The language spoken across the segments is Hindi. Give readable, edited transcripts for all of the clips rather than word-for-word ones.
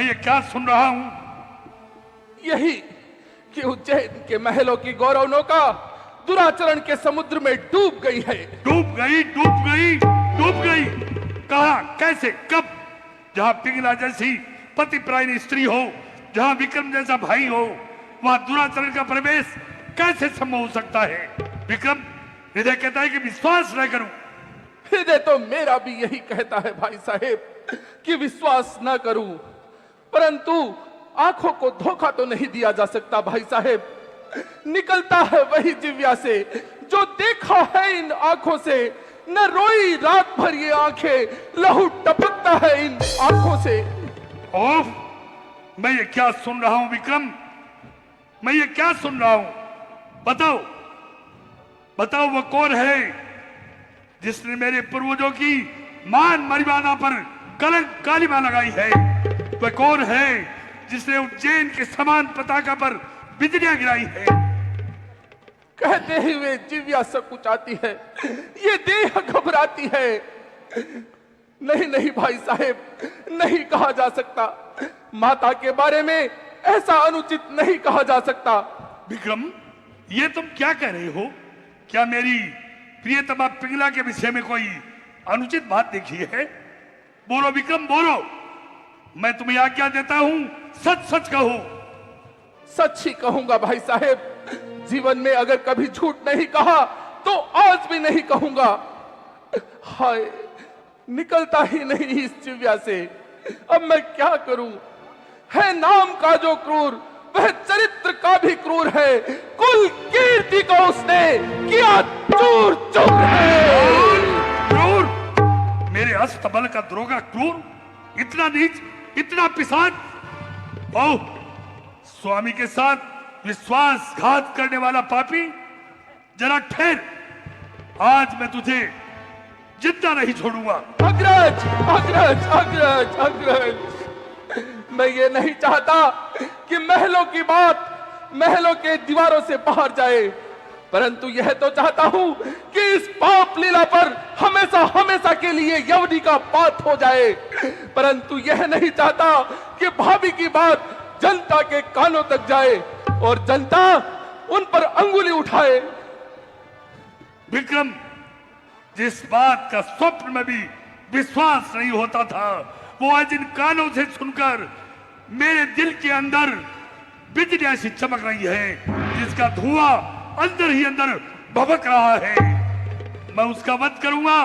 मैं ये क्या सुन रहा हूं? यही कि उज्जैन के महलों की गौरव नौका दुराचरण के समुद्र में डूब गई है। डूब गई, डूब गई, डूब गई। कहां, कैसे, कब? जहां पिंगला जैसी पतिपरायणी स्त्री हो, जहां विक्रम जैसा भाई हो, वहां दुराचरण का प्रवेश कैसे संभव हो सकता है? विक्रम, हृदय कहता है कि विश्वास न करूं। हृदय तो मेरा भी यही कहता है भाई साहेब कि विश्वास न करूं, परंतु आंखों को धोखा तो नहीं दिया जा सकता भाई साहेब। निकलता है वही जिव्या से जो देखा है इन आंखों से। न रोई रात भर ये आंखें, लहू टपकता है इन आंखों से। ओह, मैं ये क्या सुन रहा हूं विक्रम? मैं ये क्या सुन रहा हूं? बताओ, बताओ वो कौन है जिसने मेरे पूर्वजों की मान मर्यादा पर कलंक कालिमा लगाई है? वह कौन है जिसने उज्जैन के समान पताका पर बिजलियां गिराई है? कहते ही वे जिव्या सकुचाती है, ये देह घबराती है। नहीं नहीं भाई साहेब, नहीं कहा जा सकता। माता के बारे में ऐसा अनुचित नहीं कहा जा सकता। विक्रम, ये तुम क्या कह रहे हो? क्या मेरी प्रियतमा पिंगला के विषय में कोई अनुचित बात देखी है? बोलो विक्रम, बोलो। मैं तुम्हें आज्ञा देता हूं, सच सच कहो। सच ही कहूंगा भाई साहेब। जीवन में अगर कभी झूठ नहीं कहा तो आज भी नहीं कहूंगा। हाय, निकलता ही नहीं इस जिव्या से। अब मैं क्या करूं? है नाम का जो क्रूर, वह चरित्र का भी क्रूर है। कुल कीर्ति को उसने किया चूर चूर है। क्रूर? मेरे अस्तबल का द्रोगा क्रूर? इतना नीच, इतना पिशाच? ओह, स्वामी के साथ विश्वासघात करने वाला पापी, जरा ठहर। आज मैं तुझे जिंदा नहीं छोड़ूंगा। अग्रज, अग्रज, अग्रज, अग्रज, मैं ये नहीं चाहता कि महलों की बात महलों के दीवारों से बाहर जाए, परंतु यह तो चाहता हूं कि इस पाप लीला पर हमेशा हमेशा के लिए यवनी का पात हो जाए। परंतु यह नहीं चाहता कि भाभी की बात जनता के कानों तक जाए और जनता उन पर अंगुली उठाए। विक्रम, जिस बात का स्वप्न में भी विश्वास नहीं होता था, वो आज इन कानों से सुनकर मेरे दिल के अंदर बिजली ऐसी चमक रही है जिसका धुआं अंदर ही अंदर भभक रहा है। मैं उसका वध करूंगा,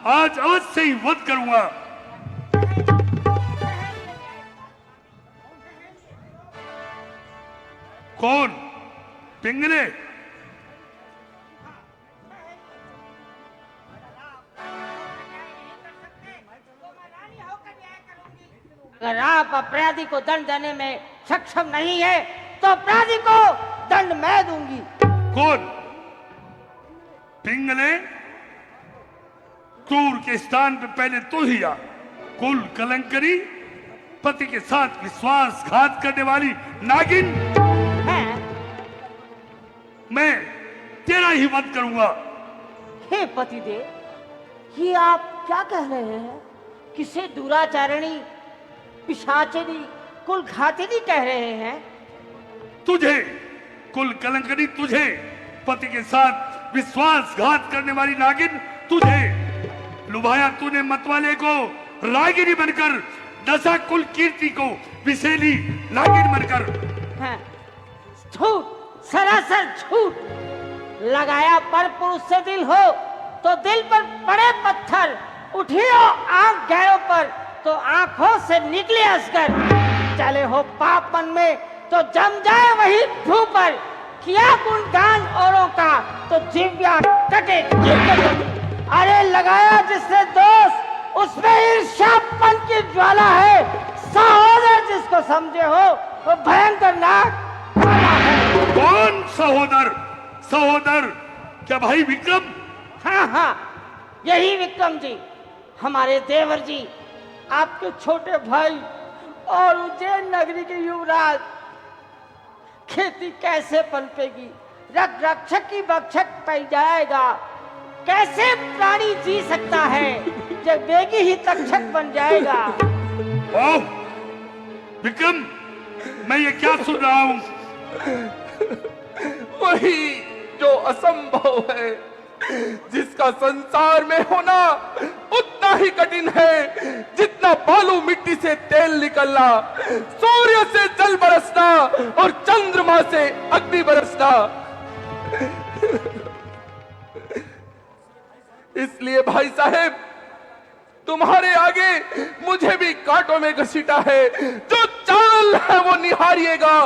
आज अवश्य ही वध करूंगा। कौन? पिंगले? अगर आप अपराधी को दंड देने में सक्षम नहीं है तो अपराधी को दंड मैं दूंगी। कौन? पिंगले? क्रूर के स्थान पे पहले तू ही आ। कुल कलंकरी, पति के साथ विश्वासघात करने वाली नागिन, मैं तेरा ही वध करूंगा। हे पतिदेव, ये आप क्या कह रहे हैं? किसे दुराचारणी, पिशाचिनी, कुल घातिनी कह रहे हैं? तुझे, कुल कलंकनी तुझे, पति के साथ विश्वासघात करने वाली नागिन तुझे। लुभाया तूने मतवाले को रागिनी बनकर, दशा कुल कीर्ति को विशेली नागिन बनकर। झूठ, सरासर झूठ। लगाया पर पुरुष से दिल हो तो दिल पर पड़े पत्थर, उठियो आंख गैरों पर तो आंखों से निकले असगर। चले हो पाप मन में तो जम जाए वही भू पर, किया गुणगान औरों का तो जिव्या कटे। अरे लगाया जिससे दोष उसमें ईर्ष्यापन की ज्वाला है। सहोदर जिसको समझे हो वो भयंकर नाग। कौन सहोदर? सहोदर क्या भाई विक्रम? हाँ हाँ, यही विक्रम जी, हमारे देवर जी, आपके छोटे भाई और उज्जैन नगरी के युवराज। खेती कैसे पनपेगी, रक्त रक्षक की भक्षक पै जाएगा। कैसे प्राणी जी सकता है जब वेगी ही तक्षक बन जाएगा। ओह, विक्रम, मैं ये क्या सुन रहा हूं? वही जो असंभव है, जिसका संसार में होना उतना ही कठिन है जितना बालू मिट्टी से तेल निकलना, सूर्य से जल बरसना और चंद्रमा से अग्नि बरसना। इसलिए भाई साहेब, तुम्हारे आगे मुझे भी कांटों में घसीटा है। जो चाल है वो निहारिएगा,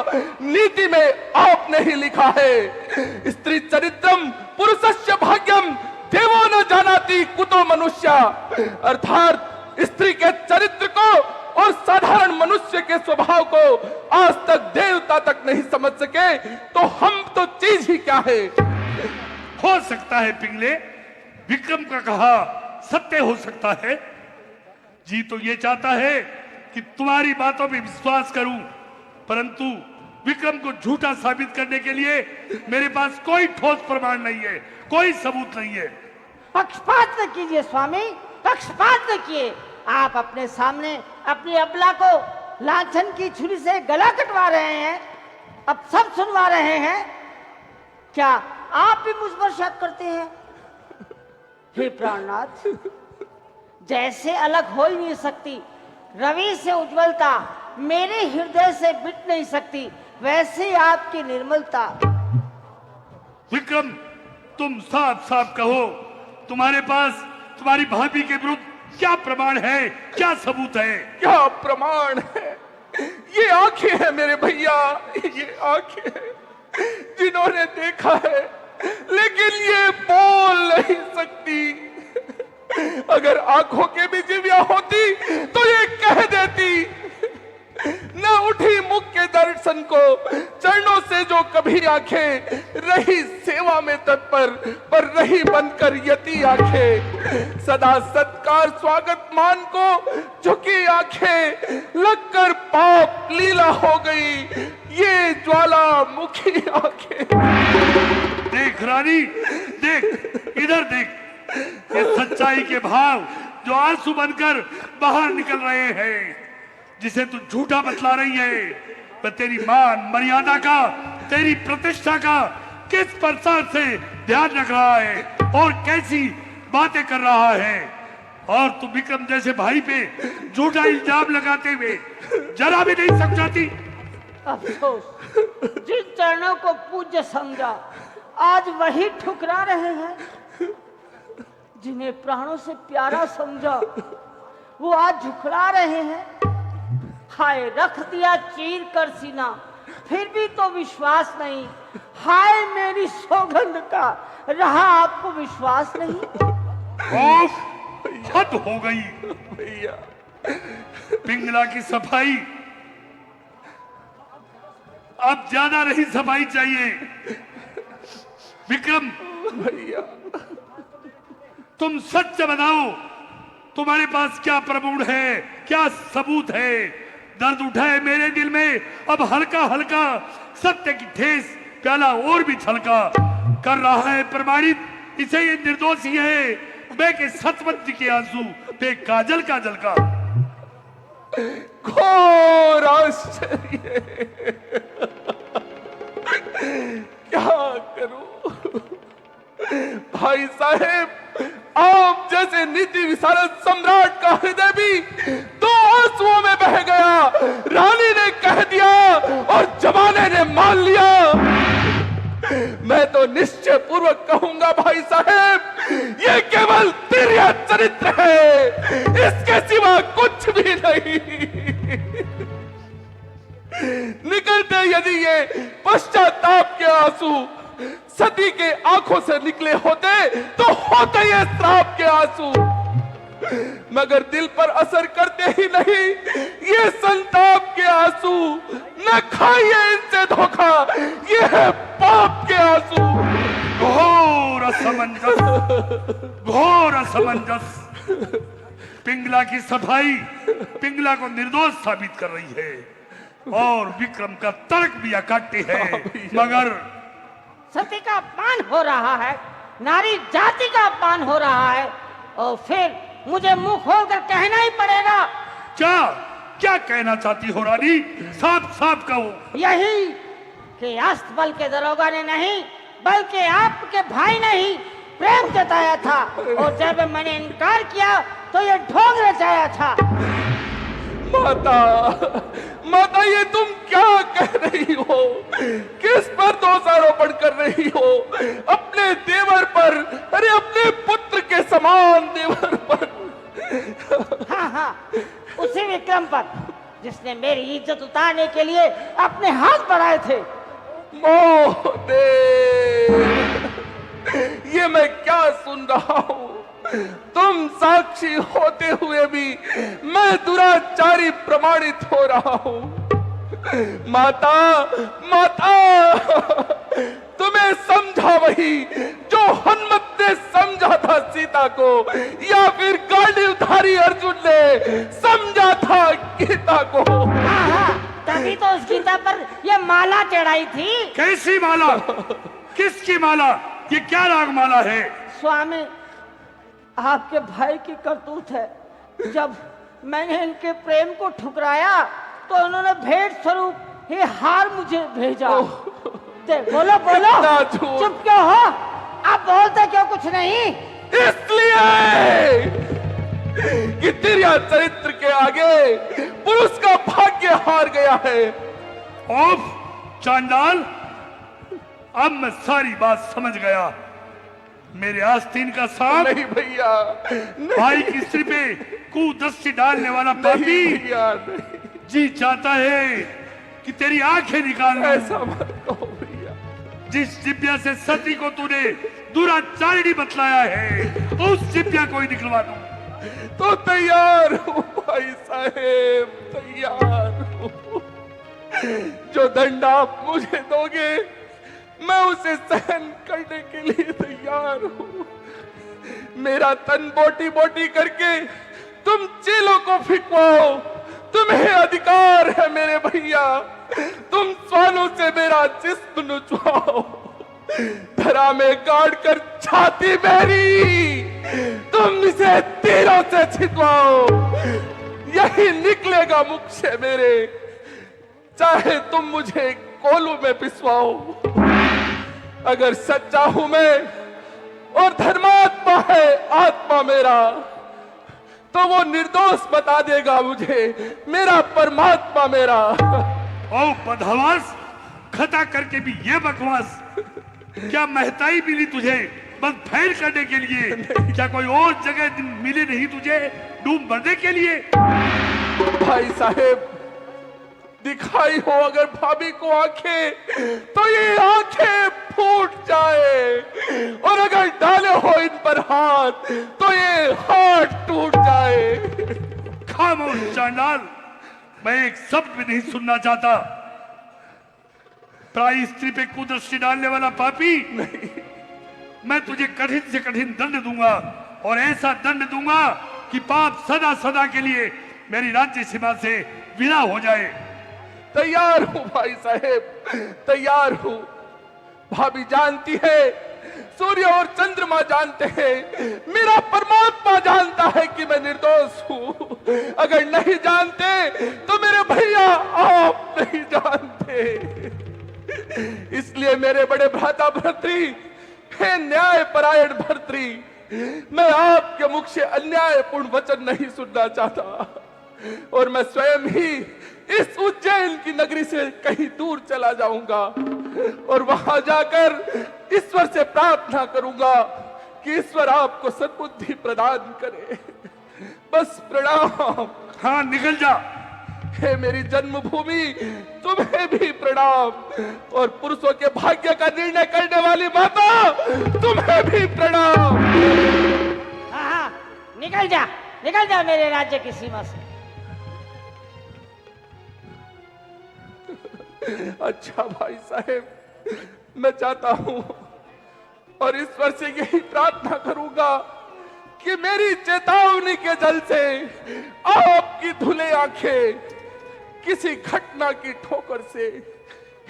नीति में आपने ही लिखा है। स्त्री चरित्रम पुरुषस्य भाग्यम देवो न जानाति कुतो मनुष्य। अर्थात स्त्री के चरित्र को और साधारण मनुष्य के स्वभाव को आज तक देवता तक नहीं समझ सके, तो हम तो चीज ही क्या है। हो सकता है पिंगले, विक्रम का कहा सत्य हो सकता है। जी तो ये चाहता है कि तुम्हारी बातों में विश्वास करूं, परंतु विक्रम को झूठा साबित करने के लिए मेरे पास कोई ठोस प्रमाण नहीं है, कोई सबूत नहीं है। पक्षपात न कीजिए स्वामी, पक्षपात न किए। आप अपने सामने अपनी अबला को लांछन की छुरी से गला कटवा रहे हैं, अब सब सुनवा रहे हैं। क्या आप भी मुझ पर शक करते हैं? हे प्राणनाथ, जैसे अलग हो ही नहीं सकती रवि से उज्जवलता, मेरे हृदय से मिट नहीं सकती, वैसे आपकी निर्मलता। विक्रम, तुम साफ साफ कहो, तुम्हारे पास तुम्हारी भाभी के विरुद्ध क्या प्रमाण है, क्या सबूत है? क्या प्रमाण है? ये आंखें हैं मेरे भैया, ये आंखें हैं जिन्होंने देखा है, लेकिन ये बोल नहीं सकती। अगर आंखों के भी जिव्या होती तो ये कह देती। न उठी मुख के दर्शन को, चरणों से जो कभी आंखें, रही सेवा में तत्पर पर रही बनकर यति आंखें। सदा सत्कार स्वागत मान को झुकी आंखें, लगकर पाप लीला हो गई ये ज्वालामुखी आंखें। देख रानी, देख, इधर देख, ये सच्चाई के भाव जो आंसू बनकर बाहर निकल रहे हैं, जिसे तू झूठा बतला रही है, वह तेरी मान मर्यादा का, तेरी प्रतिष्ठा का किस प्रकार से ध्यान रख रहा है और कैसी बातें कर रहा है। और तू विक्रम जैसे भाई पे झूठा इल्जाम लगाते हुए जरा भी नहीं समझाती। अफसोस, जिन चरणों को पूज्य समझा आज वही ठुकरा रहे हैं, जिन्हें प्राणों से प्यारा समझा वो आज झुकरा रहे हैं। हाय, रख दिया चीर कर सीना, फिर भी तो विश्वास नहीं। हाय मेरी सौगंध का, रहा आपको विश्वास नहीं। हद हो गई भैया। पिंगला की सफाई अब ज्यादा नहीं सफाई चाहिए। विक्रम भैया, तुम सच बताओ, तुम्हारे पास क्या प्रमाण है, क्या सबूत है? दर्द उठा है मेरे दिल में, अब हल्का हल्का सत्य की ठेस प्याला और भी छलका कर रहा है प्रमाणित। इसे ये निर्दोषी है बे के सतवंत के आंसू बे काजल काजल का। घोर आश्चर्य, क्या करूं भाई साहेब, आप जैसे नीति विशारद सम्राट का हृदय भी दो आंसुओं में बह गया। रानी ने कह दिया और जमाने ने मान लिया। मैं तो निश्चय पूर्वक कहूंगा भाई साहेब, ये केवल तिर्या चरित्र है, इसके सिवा कुछ भी नहीं। निकलते यदि ये पश्चाताप के आंसू सती के आंखों से निकले होते तो होते ये श्राप के आंसू, मगर दिल पर असर करते ही नहीं ये संताप के आंसू। न खाइए इनसे धोखा, ये है पाप के आंसू। घोर असमंजस, घोर असमंजस। पिंगला की सफाई पिंगला को निर्दोष साबित कर रही है और विक्रम का तर्क भी अकाट्य है, मगर सती का अपमान हो रहा है, नारी जाति का अपमान हो रहा है, और फिर मुझे मुंह खोलकर कहना ही पड़ेगा। क्या क्या कहना चाहती हो रानी? साफ साफ कहो। यही कि अस्तबल के दरोगा ने नहीं बल्कि आपके भाई ने ही प्रेम जताया था, और जब मैंने इनकार किया तो ये ढोंग रचाया था। माता, माता ये तुम क्या कह रही हो? किस पर दोषारोपण कर रही हो? अपने देवर पर, अरे अपने पुत्र के समान देवर पर। हाँ हाँ, उसी विक्रम पर जिसने मेरी इज्जत उतारने के लिए अपने हाथ बढ़ाए थे। मोहदे, ये मैं क्या सुन रहा हूँ? तुम साक्षी होते हुए भी मैं दुराचारी प्रमाणित हो रहा हूँ। माता, माता, तुम्हें समझा वही जो हनुमत ने समझा था सीता को, या फिर गांडीवधारी अर्जुन ने समझा था गीता को? हाँ हाँ, तभी तो उस गीता पर ये माला चढ़ाई थी। कैसी माला? किसकी माला? ये क्या राग माला है? स्वामी, आपके भाई की करतूत है। जब मैंने इनके प्रेम को ठुकराया तो उन्होंने भेंट स्वरूप ये हार मुझे भेजा। बोलो बोलो, चुप क्यों हो? आप बोलते क्यों कुछ नहीं? इसलिए कि तेरे चरित्र के आगे पुरुष का भाग्य हार गया है। ओफ चांडाल, अब मैं सारी बात समझ गया। मेरे आस्तीन का सांप, नहीं भैया, भाई की स्त्री पे कुदृष्टि डालने वाला पापी जी चाहता है कि तेरी आंखें निकाल दूं। ऐसा मत कहो भैया। जिस जिब्या से सती को तूने दुराचारिणी बतलाया है, उस जिब्या को ही निकलवा दूं। तो तैयार हूँ भाई साहेब, तैयार हूँ। जो दंड आप मुझे दोगे मैं उसे सहन करने के लिए तैयार हूँ। मेरा तन बोटी बोटी करके तुम चेलों को फिकवाओ, तुम्हें अधिकार है मेरे भैया। तुम स्वालों से मेरा जिस्म नुचवाओ, धरा में गाड़ कर छाती मेरी तुम इसे तीरों से छिदवाओ। यही निकलेगा मुख से मेरे, चाहे तुम मुझे कोलू में पिसवाओ। अगर सच्चा हूं मैं और धर्मात्मा है आत्मा मेरा, तो वो निर्दोष बता देगा मुझे मेरा परमात्मा मेरा। ओ बदहवास, खता करके भी ये बकवास। क्या महताई मिली तुझे बस फैल करने के लिए? क्या कोई और जगह मिली नहीं तुझे डूब मरने के लिए? भाई साहेब, दिखाई हो अगर भाभी को आंखें, तो ये आंखें फूट जाए, और अगर डाले हो इन पर हाथ तो ये हाथ टूट जाए। खामोश चांडाल, मैं एक शब्द भी नहीं सुनना चाहता। प्राय स्त्री पे कुदृष्टि डालने वाला पापी, मैं तुझे कठिन से कठिन दंड दूंगा, और ऐसा दंड दूंगा कि पाप सदा सदा के लिए मेरी राज्य सीमा से विदा हो जाए। तैयार हूं भाई साहेब, तैयार हूं। भाभी जानती है, सूर्य और चंद्रमा जानते हैं, मेरा परमात्मा जानता है कि मैं निर्दोष हूं। अगर नहीं जानते तो मेरे भैया आप नहीं जानते। इसलिए मेरे बड़े भ्राता भर्तृ, हे न्याय परायण भर्तृ, मैं आपके मुख से अन्यायपूर्ण वचन नहीं सुनना चाहता, और मैं स्वयं ही इस उज्जैन की नगरी से कहीं दूर चला जाऊंगा, और वहां जाकर ईश्वर से प्रार्थना करूंगा कि ईश्वर आपको सद्बुद्धि प्रदान करे। बस प्रणाम। हाँ, निकल जा। हे मेरी जन्मभूमि, तुम्हें भी प्रणाम, और पुरुषों के भाग्य का निर्णय करने वाली माता, तुम्हें भी प्रणाम। हाँ हाँ, निकल जा, निकल जा मेरे राज्य की सीमा से। अच्छा भाई साहेब, मैं चाहता हूं और ईश्वर से यही प्रार्थना करूंगा कि मेरी चेतावनी के जल से आपकी धुले आंखें किसी घटना की ठोकर से,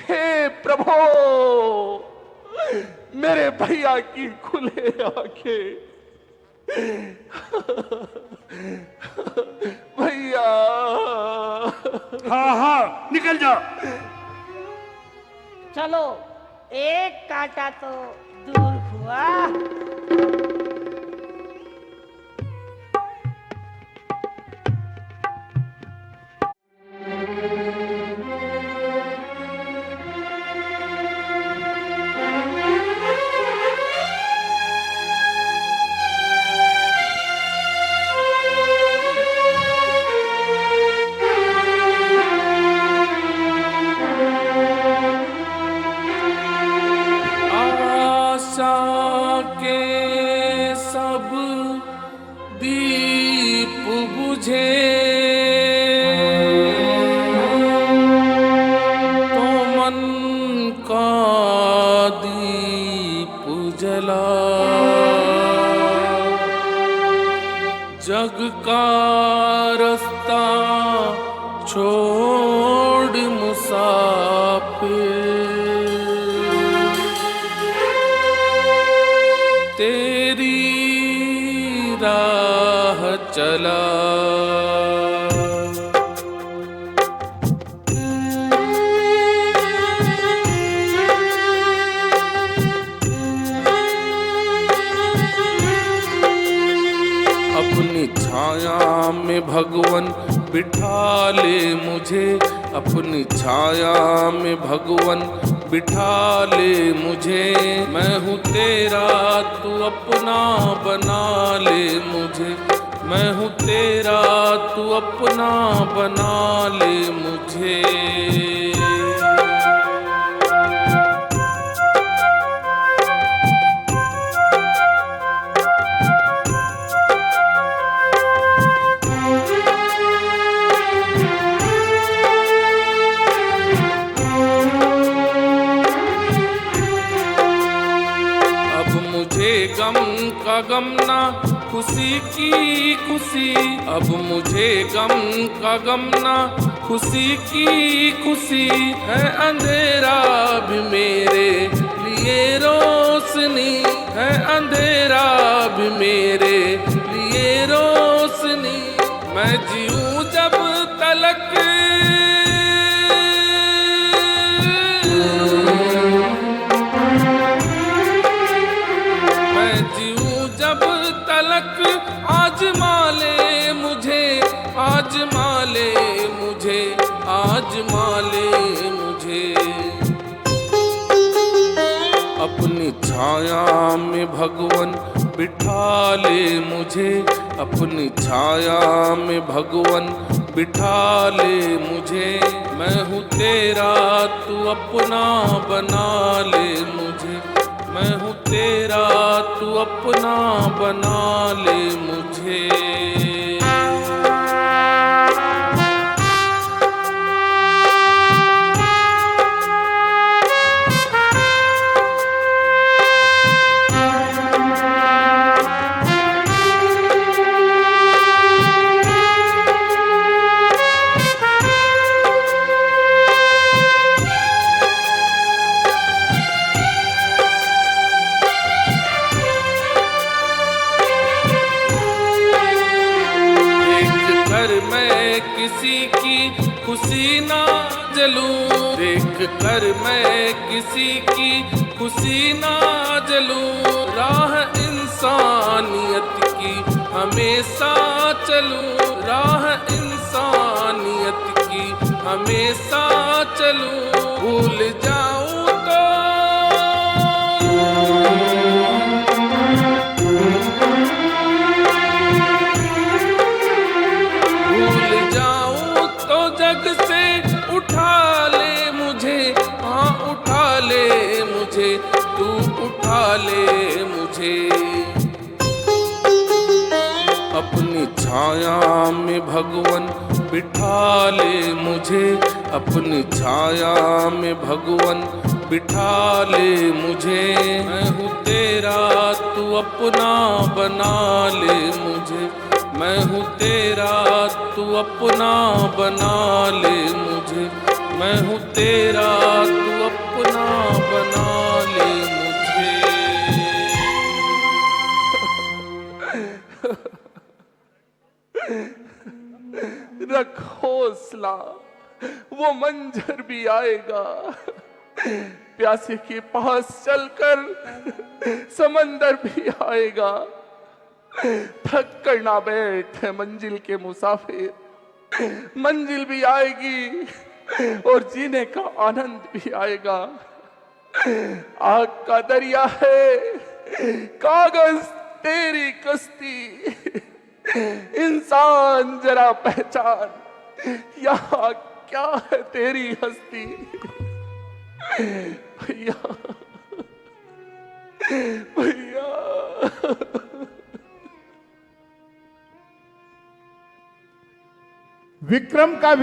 हे प्रभु, मेरे भैया की खुले आंखें भैया। हाँ हाँ निकल जा। चलो एक कांटा तो दूर हुआ। आशा के सब दीप बुझे तो मन का दीप जला, जग का रास्ता छोड़ मुसाफिर तेरी राह चला। अपनी छाया में भगवन बिठा ले मुझे, अपनी छाया में भगवन बिठा ले मुझे। मैं हूँ तेरा तू अपना बना ले मुझे, मैं हूँ तेरा तू अपना बना ले मुझे। गम का गम ना खुशी की खुशी, अब मुझे गम का गम ना खुशी की खुशी। है अंधेरा भी मेरे लिए रोशनी, है अंधेरा भी मेरे लिए रोशनी। मैं जीऊं जब तलक आजमा ले मुझे, आजमा ले मुझे, आजमा ले मुझे। अपनी छाया में भगवन बिठा ले मुझे, अपनी छाया में भगवन बिठा ले मुझे। मैं हूँ तेरा तू अपना बना ले मुझे, मैं हूँ तेरा तू अपना बना ले मुझे। किसी की खुशी ना जलूं, देख कर मैं किसी की खुशी ना जलूं। राह इंसानियत की हमेशा चलूं, राह इंसानियत की हमेशा चलूं। भूल जाऊं तो जग से उठा ले मुझे, हाँ उठा ले मुझे, तू उठा ले मुझे। अपनी छाया में भगवन बिठा ले मुझे, अपनी छाया में भगवन बिठा ले मुझे। मैं हूँ तेरा तू अपना बना ले मुझे, मैं हूँ तेरा तू अपना बना ले मुझे, मैं हूँ तेरा तू अपना बना ले मुझे। हौसला, वो मंजर भी आएगा। प्यासे के पास चलकर समंदर भी आएगा। थक कर ना बैठ मंजिल के मुसाफिर, मंजिल भी आएगी और जीने का आनंद भी आएगा। आग का दरिया है, कागज तेरी कश्ती, इंसान जरा पहचान यहाँ क्या है तेरी हस्ती। भैया भैया। विक्रम का